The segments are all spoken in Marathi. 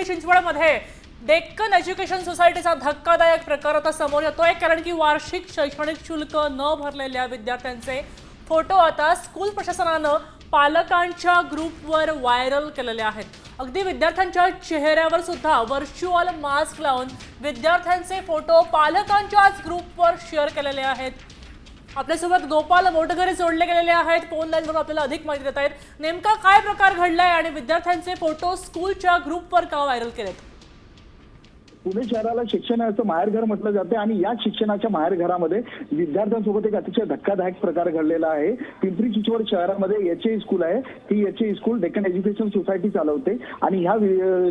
पिंपरी चिंचवडमध्ये डेक्कन एज्युकेशन सोसायटीचा धक्कादायक प्रकार आता समोर येतोय, कारण की वार्षिक शैक्षणिक शुल्क न भरलेल्या विद्यार्थ्यांचे फोटो आता स्कूल प्रशासनानं पालकांच्या ग्रुपवर व्हायरल केलेले आहेत. अगदी विद्यार्थ्यांच्या चेहऱ्यावर सुद्धा व्हर्च्युअल मास्क लावून विद्यार्थ्यांचे फोटो पालकांच्याच ग्रुपवर शेअर केलेले आहेत. आपल्यासोबत गोपाल मोटघरे जोडले गेलेले आहेत. फोन लाईनवर आपल्याला अधिक माहिती देत आहेत. नेमका काय प्रकार घडलाय आणि विद्यार्थ्यांचे फोटो स्कूलच्या ग्रुपवर का व्हायरल केलेत? पुणे शहराला शिक्षणाचं माहेरघर म्हटलं जाते आणि या शिक्षणाच्या माहेरघरामध्ये विद्यार्थ्यांसोबत एक अतिशय धक्कादायक प्रकार घडलेला आहे. पिंपरी चिंचवड शहरामध्ये एचए स्कूल आहे. ही H A school Deccan education society चालवते आणि ह्या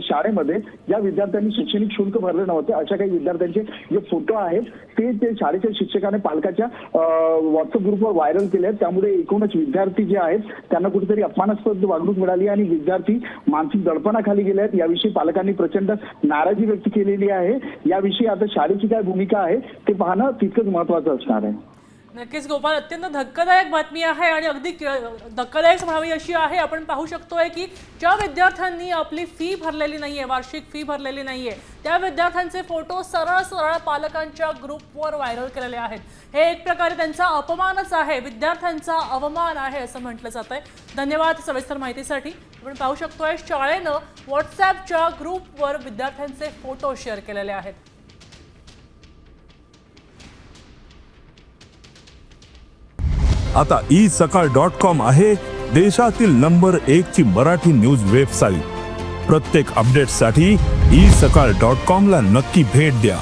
शाळेमध्ये ज्या विद्यार्थ्यांनी शैक्षणिक शुल्क भरले नव्हते अशा काही विद्यार्थ्यांचे जे फोटो आहेत ते शाळेच्या शिक्षकाने पालकाच्या व्हॉट्सअप ग्रुपवर व्हायरल केले आहेत. त्यामुळे एकूणच विद्यार्थी जे आहेत त्यांना कुठेतरी अपमानास्पद वागणूक मिळाली आणि विद्यार्थी मानसिक दडपणाखाली गेले आहेत. याविषयी पालकांनी प्रचंड नाराजी व्यक्त केलेली आहे. याविषयी आता शाळेची काय भूमिका आहे ते पाहणं तितकंच महत्त्वाचं असणार आहे. नक्कीच गोपाल, अत्यंत धक्कादायक बातमी आहे आणि अगदी धक्कादायक म्हणावी अशी आहे. आपण पाहू शकतोय की ज्या विद्यार्थ्यांनी आपली फी भरलेली नाहीये, वार्षिक फी भरलेली नाहीये, त्या विद्यार्थ्यांचे फोटो सरळ पालकांच्या ग्रुपवर व्हायरल केलेले आहेत. हे एक प्रकारे त्यांचा अपमानच आहे, विद्यार्थ्यांचा अवमान आहे असं म्हटलं जात आहे. धन्यवाद सविस्तर माहितीसाठी. आपण पाहू शकतोय शाळेनं व्हॉट्सॲपच्या ग्रुपवर विद्यार्थ्यांचे फोटो शेअर केलेले आहेत. आता isakal.com आहे देशातील नंबर 1 ची मराठी न्यूज वेबसाईट. प्रत्येक अपडेटसाठी isakal.com ला नक्की भेट द्या.